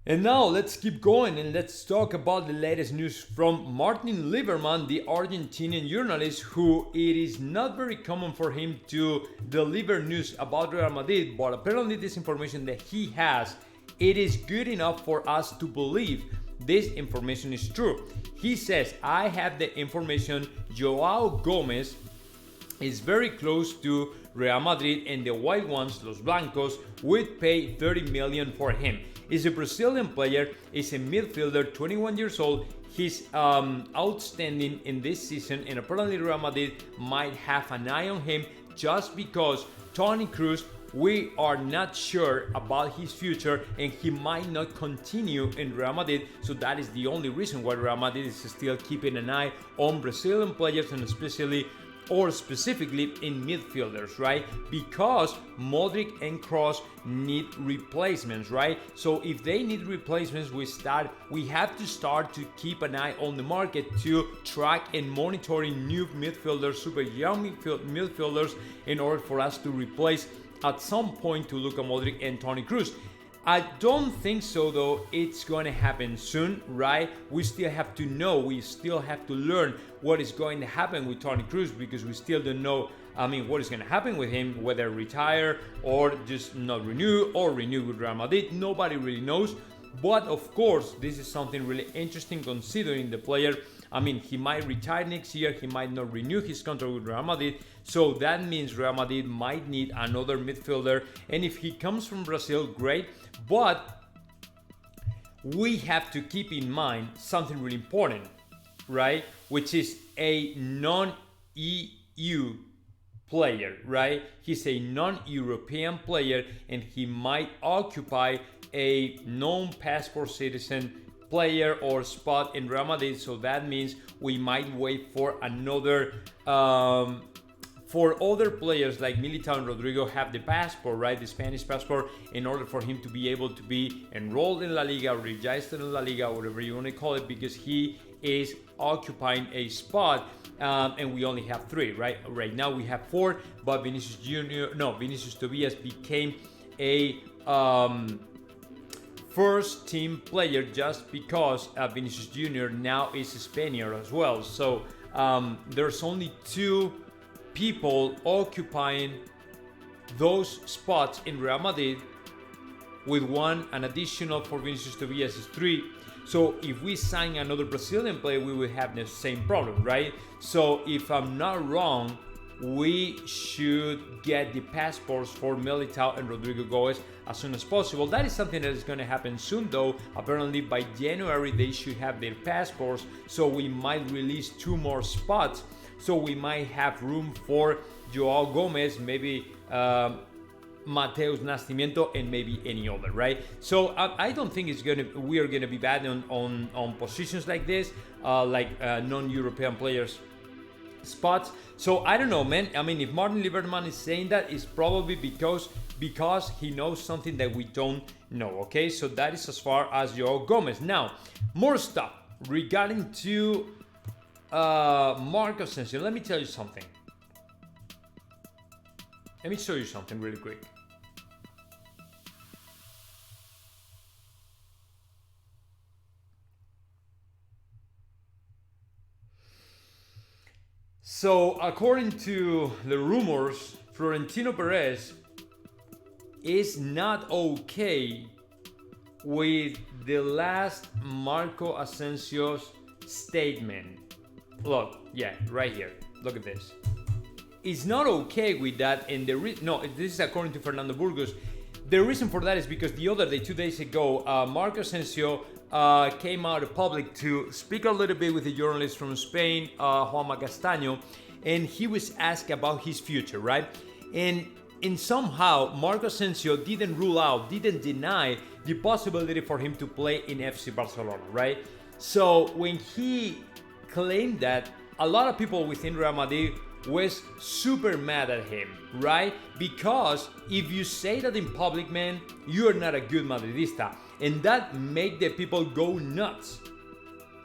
And now let's keep going and let's talk about the latest news from M.Liberman, the Argentinian journalist, who it is not very common for him to deliver news about Real Madrid, but apparently this information that he has, it is good enough for us to believe this information is true. He says, I have the information, Joao Gomes is very close to Real Madrid and the white ones, Los Blancos, would pay 30 million for him. He's a Brazilian player, he's a midfielder, 21 years old. He's outstanding in this season, and apparently Real Madrid might have an eye on him just because Toni Kroos, we are not sure about his future and he might not continue in Real Madrid. So that is the only reason why Real Madrid is still keeping an eye on Brazilian players, and especially or specifically in midfielders, right? Because Modric and Kroos need replacements, right? So if they need replacements, we have to start to keep an eye on the market to track and monitoring new midfielders, super young midfielders, in order for us to replace at some point to Luka Modric and Toni Kroos. I don't think so, though. It's going to happen soon, right? We still have to know, we still have to learn what is going to happen with Toni Kroos, because we still don't know, what is going to happen with him, whether retire or just not renew or renew with Real Madrid. Nobody really knows. But of course, this is something really interesting considering the player. He might retire next year, he might not renew his contract with Real Madrid, so that means Real Madrid might need another midfielder, and if he comes from Brazil, great, but we have to keep in mind something really important, right, which is a non-EU player, right? He's a non-European player, and he might occupy a non-passport citizen player or spot in Real Madrid, so that means we might wait for another for other players like Militao and Rodrigo have the passport, right, the Spanish passport, in order for him to be able to be enrolled in La Liga or registered in La Liga, whatever you want to call it, because he is occupying a spot, and we only have 3, right? Right now we have 4, but Vinicius Tobias became a first team player just because Vinicius Jr. now is a Spaniard as well. So there's only 2 people occupying those spots in Real Madrid, with an additional for Vinicius Tobias is 3. So if we sign another Brazilian player, we will have the same problem, right? So if I'm not wrong, we should get the passports for Militao and Rodrigo Goes as soon as possible. That is something that is going to happen soon, though. Apparently by January they should have their passports, so we might release 2 more spots. So we might have room for Joao Gomes, maybe Mateus Nascimento, and maybe any other, right? So I don't think we are gonna be bad on positions like this, non-European players spots. So I don't know, man. If M.Liberman is saying that, it's probably because he knows something that we don't know. Okay, so that is as far as Joao Gomes. Now, more stuff regarding to Marco Asensio. Let me tell you something. Let me show you something really quick. So, according to the rumors, Florentino Perez is not okay with the last Marco Asensio's statement. Look, yeah, right here. Look at this. It's not okay with that, and this is according to Fernando Burgos. The reason for that is because the other day, 2 days ago, Marco Asensio came out in public to speak a little bit with a journalist from Spain, Juanma Castaño, and he was asked about his future, right? And somehow Marco Asensio didn't deny the possibility for him to play in FC Barcelona, right? So when he claimed that, a lot of people within Real Madrid was super mad at him, right? Because if you say that in public, man, you are not a good Madridista, and that make the people go nuts,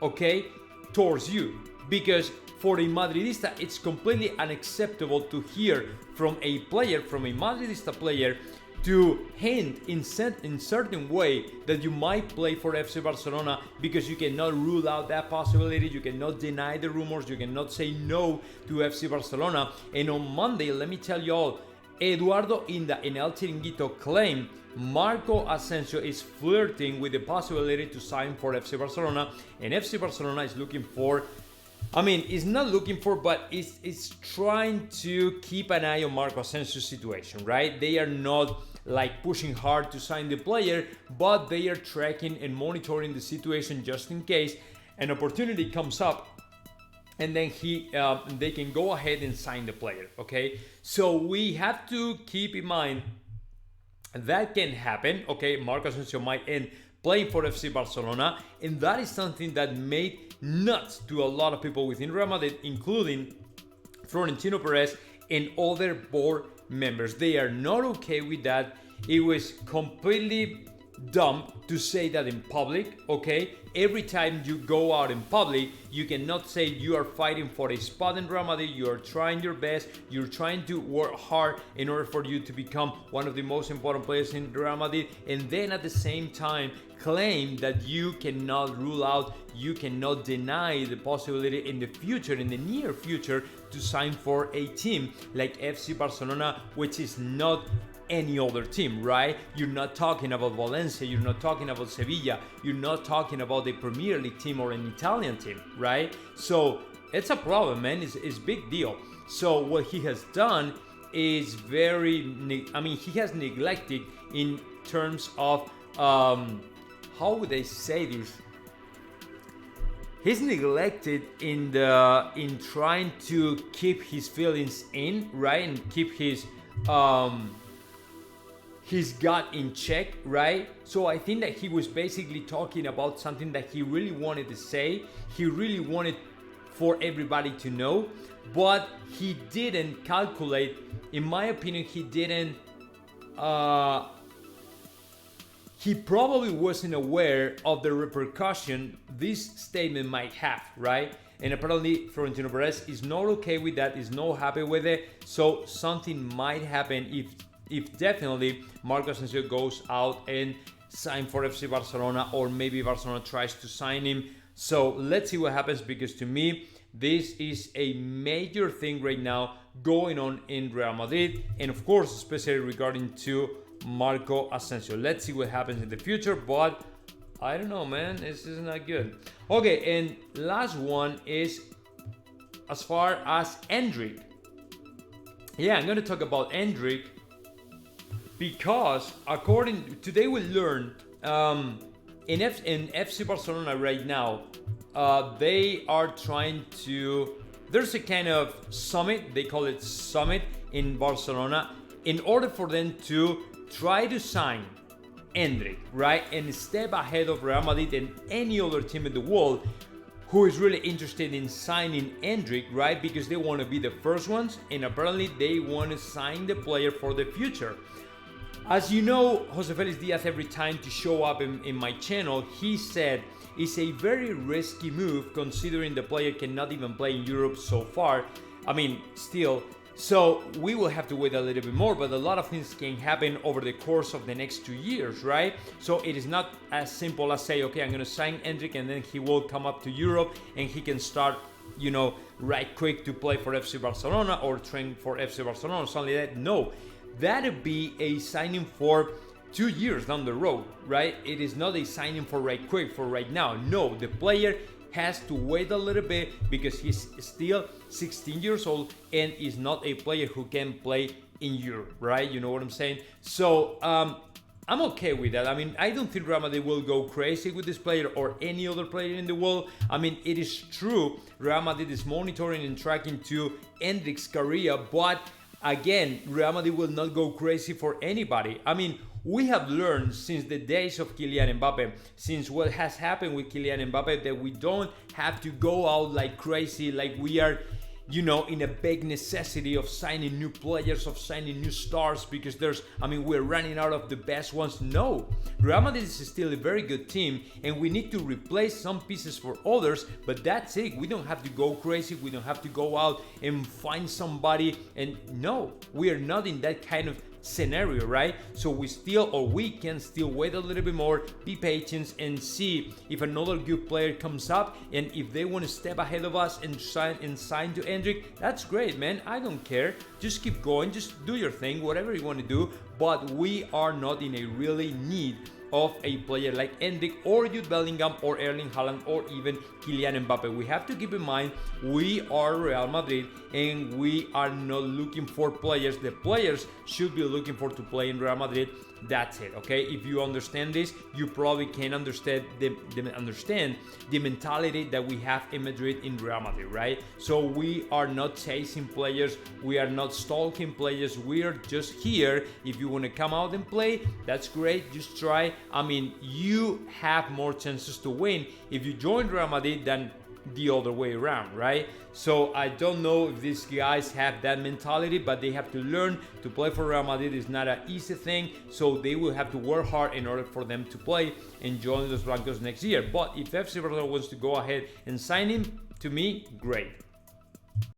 okay, towards you. Because for a Madridista, it's completely unacceptable to hear from a Madridista player, to hint in certain way that you might play for FC Barcelona, because you cannot rule out that possibility, you cannot deny the rumors, you cannot say no to FC Barcelona. And on Monday, let me tell you all, Eduardo Inda in El Chiringuito claimed Marco Asensio is flirting with the possibility to sign for FC Barcelona, and FC Barcelona is looking for, I mean, it's not looking for, but it's trying to keep an eye on Marco Asensio's situation, right? They are not like pushing hard to sign the player, but they are tracking and monitoring the situation just in case an opportunity comes up, and then they can go ahead and sign the player, okay? So we have to keep in mind that can happen, okay? Marco Asensio might end playing for FC Barcelona, and that is something that made nuts to a lot of people within Real Madrid, including Florentino Perez and other board members. They are not okay with that. It was completely dumb to say that in public, okay? Every time you go out in public, you cannot say you are fighting for a spot in Real Madrid, you are trying your best, you're trying to work hard in order for you to become one of the most important players in Real Madrid, and then at the same time claim that you cannot rule out, you cannot deny the possibility in the future, in the near future, to sign for a team like FC Barcelona, which is not any other team, right? You're not talking about Valencia, you're not talking about Sevilla, you're not talking about the Premier League team or an Italian team, right? So it's a problem, man. It's big deal. So what he has done is he has neglected in terms of how would I say this? He's neglected in trying to keep his feelings in, right, and keep his gut in check, right? So I think that he was basically talking about something that he really wanted to say. He really wanted for everybody to know, but he didn't calculate. In my opinion, he didn't. He probably wasn't aware of the repercussion this statement might have, right? And apparently Florentino Perez is not okay with that, is not happy with it. So something might happen if definitely Marco Asensio goes out and sign for FC Barcelona, or maybe Barcelona tries to sign him. So let's see what happens, because to me, this is a major thing right now going on in Real Madrid, and of course, especially regarding to Marco Asensio. Let's see what happens in the future, but I don't know, man. This is not good. Okay, and last one is as far as Endrick. Yeah, I'm going to talk about Endrick, because today we learned in FC Barcelona right now, they are trying to, there's a kind of summit, they call it summit in Barcelona, in order for them to try to sign Endrick, right? And step ahead of Real Madrid and any other team in the world who is really interested in signing Endrick, right? Because they want to be the first ones, and apparently they want to sign the player for the future. As you know, Jose Felix Diaz, every time to show up in my channel, he said it's a very risky move considering the player cannot even play in Europe so far. I mean, still. So we will have to wait a little bit more, but a lot of things can happen over the course of the next 2 years, right? So it is not as simple as say, okay, I'm going to sign Endrick and then he will come up to Europe and he can start, right quick to play for FC Barcelona or train for FC Barcelona or something like that. No, that'd be a signing for 2 years down the road, right? It is not a signing for right quick, for right now. No, the player has to wait a little bit because he's still 16 years old and is not a player who can play in Europe, right? You know what I'm saying? So I'm okay with that. I mean, I don't think Real Madrid will go crazy with this player or any other player in the world. I mean, it is true Real Madrid is monitoring and tracking to Endrick's career, but again, Real Madrid will not go crazy for anybody. I mean, we have learned since the days of Kylian Mbappe, since what has happened with Kylian Mbappe, that we don't have to go out like crazy, like we are, in a big necessity of signing new players, of signing new stars, because we're running out of the best ones. No, Real Madrid is still a very good team, and we need to replace some pieces for others, but that's it. We don't have to go crazy. We don't have to go out and find somebody. And no, we are not in that kind of scenario, right? So we can still wait a little bit more, be patient, and see if another good player comes up, and if they want to step ahead of us and sign to Hendrik, that's great, man. I don't care. Just keep going, just do your thing, whatever you want to do. But we are not in a really need of a player like Hendrik or Jude Bellingham or Erling Haaland or even Kylian Mbappe. We have to keep in mind we are Real Madrid and we are not looking for players. The players should be looking for to play in Real Madrid. That's it, okay? If you understand this, you probably can understand the mentality that we have in Madrid, in Real Madrid, right? So we are not chasing players, we are not stalking players, we are just here. If you want to come out and play, that's great, just try. I mean, you have more chances to win if you join Real Madrid than the other way around, right? So I don't know if these guys have that mentality, but they have to learn to play for Real Madrid. Is not an easy thing, so they will have to work hard in order for them to play and join Los Blancos next year. But if FC Barcelona wants to go ahead and sign him, to me, great.